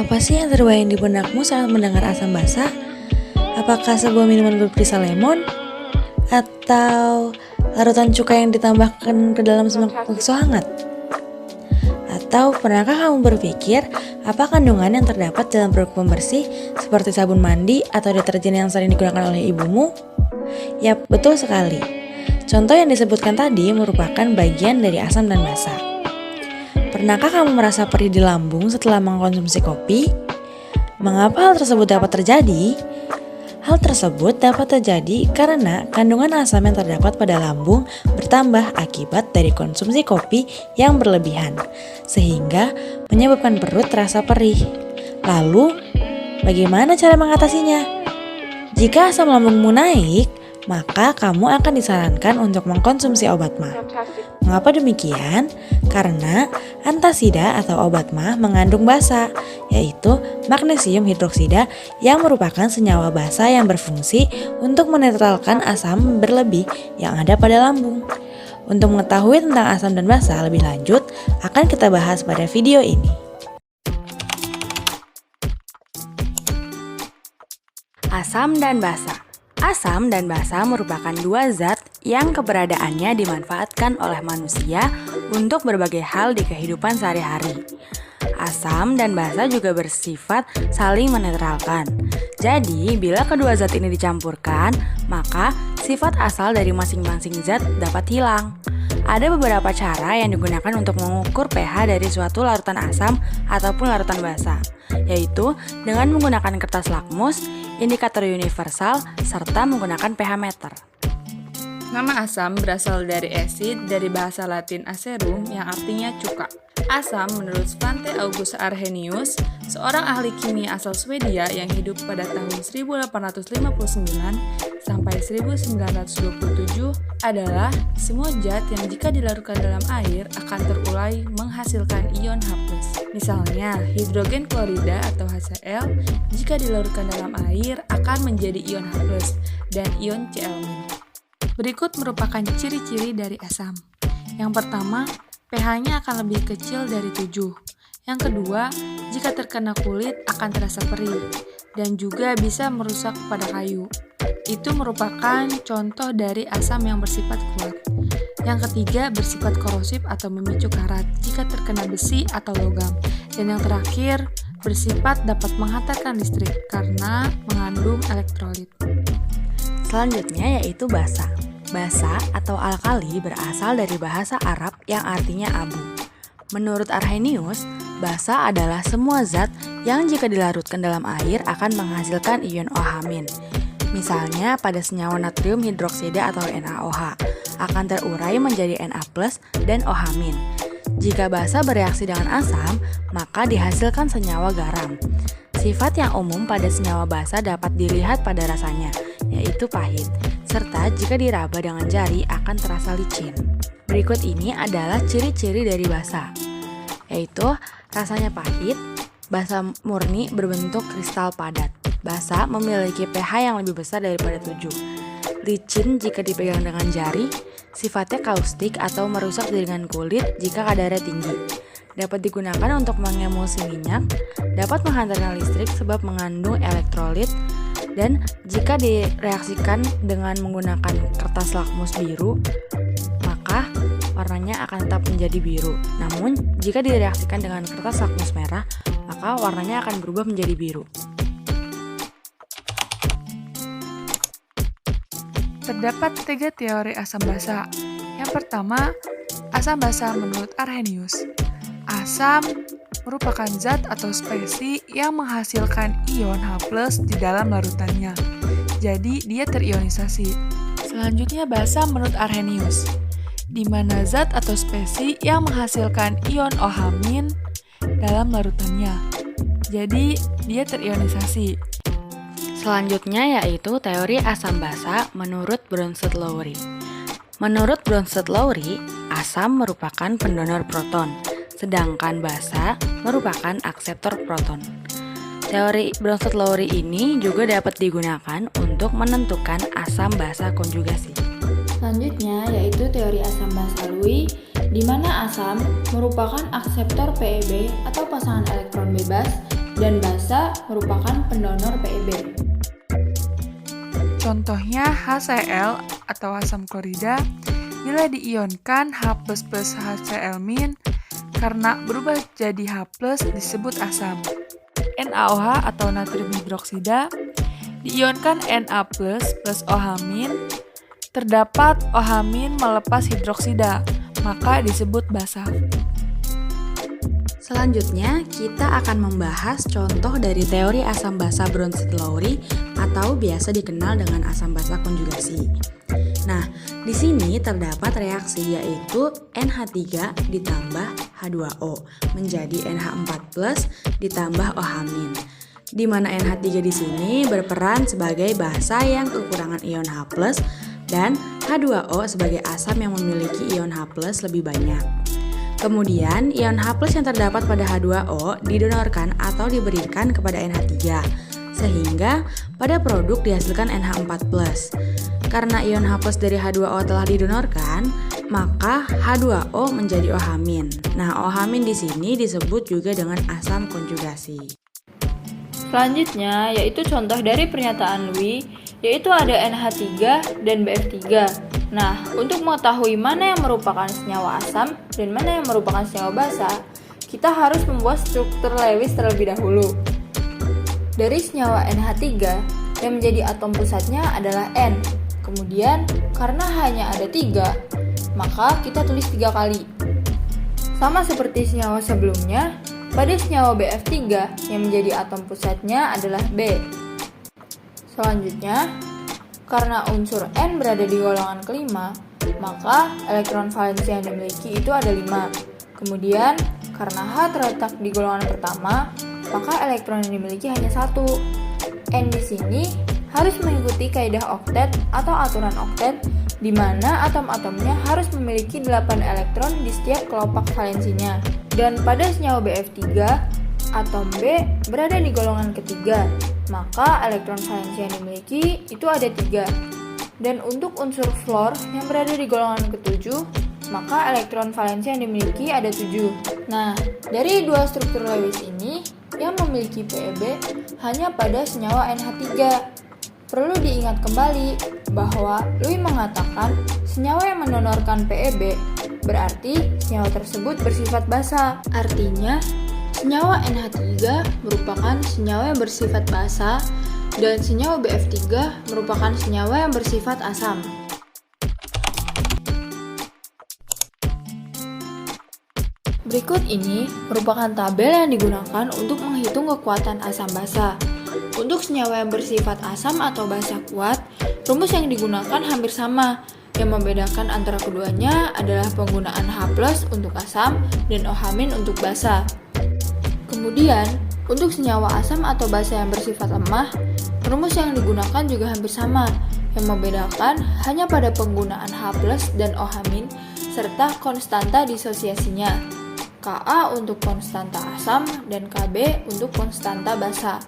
Apa sih yang terbayang di benakmu saat mendengar asam basa? Apakah sebuah minuman berperisa lemon? Atau larutan cuka yang ditambahkan ke dalam semak bakso hangat? Atau pernahkah kamu berpikir apa kandungan yang terdapat dalam produk pembersih seperti sabun mandi atau deterjen yang sering digunakan oleh ibumu? Yap, betul sekali. Contoh yang disebutkan tadi merupakan bagian dari asam dan basa. Pernahkah kamu merasa perih di lambung setelah mengkonsumsi kopi? Mengapa hal tersebut dapat terjadi? Hal tersebut dapat terjadi karena kandungan asam yang terdapat pada lambung bertambah akibat dari konsumsi kopi yang berlebihan, sehingga menyebabkan perut terasa perih. Lalu, bagaimana cara mengatasinya? Jika asam lambungmu naik, maka kamu akan disarankan untuk mengkonsumsi obat MAH. Mengapa demikian? Karena antasida atau obat MAH mengandung basa, yaitu magnesium hidroksida yang merupakan senyawa basa yang berfungsi untuk menetralkan asam berlebih yang ada pada lambung. Untuk mengetahui tentang asam dan basa lebih lanjut, akan kita bahas pada video ini. Asam dan basa. Asam dan basa merupakan dua zat yang keberadaannya dimanfaatkan oleh manusia untuk berbagai hal di kehidupan sehari-hari. Asam dan basa juga bersifat saling menetralkan. Jadi, bila kedua zat ini dicampurkan, maka sifat asal dari masing-masing zat dapat hilang. Ada beberapa cara yang digunakan untuk mengukur pH dari suatu larutan asam ataupun larutan basa, yaitu dengan menggunakan kertas lakmus, indikator universal, serta menggunakan pH meter. Nama asam berasal dari acid dari bahasa Latin acerum yang artinya cuka. Asam menurut Svante August Arrhenius, seorang ahli kimia asal Swedia yang hidup pada tahun 1859 sampai 1927 adalah semua zat yang jika dilarutkan dalam air akan terurai menghasilkan ion H+. Misalnya, hidrogen klorida atau HCl jika dilarutkan dalam air akan menjadi ion H+, dan ion Cl-. Berikut merupakan ciri-ciri dari asam. Yang pertama, pH-nya akan lebih kecil dari 7. Yang kedua, jika terkena kulit akan terasa perih dan juga bisa merusak pada kayu. Itu merupakan contoh dari asam yang bersifat kuat. Yang ketiga, bersifat korosif atau memicu karat jika terkena besi atau logam. Dan yang terakhir, bersifat dapat menghantarkan listrik karena mengandung elektrolit. Selanjutnya yaitu basa. Basa atau alkali berasal dari bahasa Arab yang artinya abu. Menurut Arrhenius, basa adalah semua zat yang jika dilarutkan dalam air akan menghasilkan ion OH-. Misalnya pada senyawa natrium hidroksida atau NaOH akan terurai menjadi Na+ dan OH-. Jika basa bereaksi dengan asam, maka dihasilkan senyawa garam. Sifat yang umum pada senyawa basa dapat dilihat pada rasanya, yaitu pahit, serta jika diraba dengan jari akan terasa licin. Berikut ini adalah ciri-ciri dari basa, yaitu rasanya pahit, basa murni berbentuk kristal padat. Basa memiliki pH yang lebih besar daripada 7. Licin jika dipegang dengan jari, sifatnya kaustik atau merusak jaringan kulit jika kadarnya tinggi. Dapat digunakan untuk mengemulsi minyak, dapat menghantarkan listrik sebab mengandung elektrolit, dan jika direaksikan dengan menggunakan kertas lakmus biru, maka warnanya akan tetap menjadi biru. Namun, jika direaksikan dengan kertas lakmus merah, maka warnanya akan berubah menjadi biru. Terdapat 3 teori asam basa. Yang pertama, asam basa menurut Arrhenius. Asam merupakan zat atau spesies yang menghasilkan ion H+ di dalam larutannya. Jadi, dia terionisasi. Selanjutnya, basa menurut Arrhenius, di mana zat atau spesies yang menghasilkan ion OH- dalam larutannya. Jadi, dia terionisasi. Selanjutnya yaitu teori asam basa menurut Bronsted-Lowry. Menurut Bronsted-Lowry, asam merupakan pendonor proton, sedangkan basa merupakan akseptor proton. Teori Bronsted-Lowry ini juga dapat digunakan untuk menentukan asam basa konjugasi. Selanjutnya yaitu teori asam basa Lewis, di mana asam merupakan akseptor PEB atau pasangan elektron bebas dan basa merupakan pendonor PEB. Contohnya HCl atau asam klorida bila diionkan H++ HCl- karena berubah jadi H+ disebut asam. NaOH atau natrium hidroksida diionkan Na+ plus OH- terdapat OH- melepas hidroksida, maka disebut basa. Selanjutnya, kita akan membahas contoh dari teori asam basa Bronsted-Lowry atau biasa dikenal dengan asam basa konjugasi. Nah, di sini terdapat reaksi yaitu NH3 ditambah H2O menjadi NH4+ ditambah OH-, di mana NH3 di sini berperan sebagai basa yang kekurangan ion H+ dan H2O sebagai asam yang memiliki ion H+ lebih banyak. Kemudian, ion H+ yang terdapat pada H2O didonorkan atau diberikan kepada NH3, sehingga pada produk dihasilkan NH4+. Karena ion H+ dari H2O telah didonorkan, maka H2O menjadi OH-. Nah, OH- di sini disebut juga dengan asam konjugasi. Selanjutnya yaitu contoh dari pernyataan Louis, yaitu ada NH3 dan BF3. Nah, untuk mengetahui mana yang merupakan senyawa asam dan mana yang merupakan senyawa basa, kita harus membuat struktur Lewis terlebih dahulu. Dari senyawa NH3, yang menjadi atom pusatnya adalah N. Kemudian, karena hanya ada 3, maka kita tulis 3 kali. Sama seperti senyawa sebelumnya, pada senyawa BF3 yang menjadi atom pusatnya adalah B. Selanjutnya, karena unsur N berada di golongan kelima, maka elektron valensi yang dimiliki itu ada 5. Kemudian, karena H terletak di golongan pertama, maka elektron yang dimiliki hanya 1. N di sini harus mengikuti kaidah oktet atau aturan oktet, di mana atom-atomnya harus memiliki 8 elektron di setiap kelopak valensinya. Dan pada senyawa BF3, atom B berada di golongan ketiga, maka elektron valensi yang dimiliki itu ada 3. Dan untuk unsur fluor yang berada di golongan ketujuh, maka elektron valensi yang dimiliki ada 7. Nah, dari dua struktur Lewis ini, yang memiliki PEB hanya pada senyawa NH3. Perlu diingat kembali bahwa Louis mengatakan senyawa yang mendonorkan PEB berarti senyawa tersebut bersifat basa. Artinya, senyawa NH3 merupakan senyawa yang bersifat basa dan senyawa BF3 merupakan senyawa yang bersifat asam. Berikut ini merupakan tabel yang digunakan untuk menghitung kekuatan asam basa. Untuk senyawa yang bersifat asam atau basa kuat, rumus yang digunakan hampir sama. Yang membedakan antara keduanya adalah penggunaan H+ untuk asam dan OH- untuk basa. Kemudian, untuk senyawa asam atau basa yang bersifat lemah, rumus yang digunakan juga hampir sama. Yang membedakan hanya pada penggunaan H+ dan OH- serta konstanta disosiasinya. Ka untuk konstanta asam dan Kb untuk konstanta basa.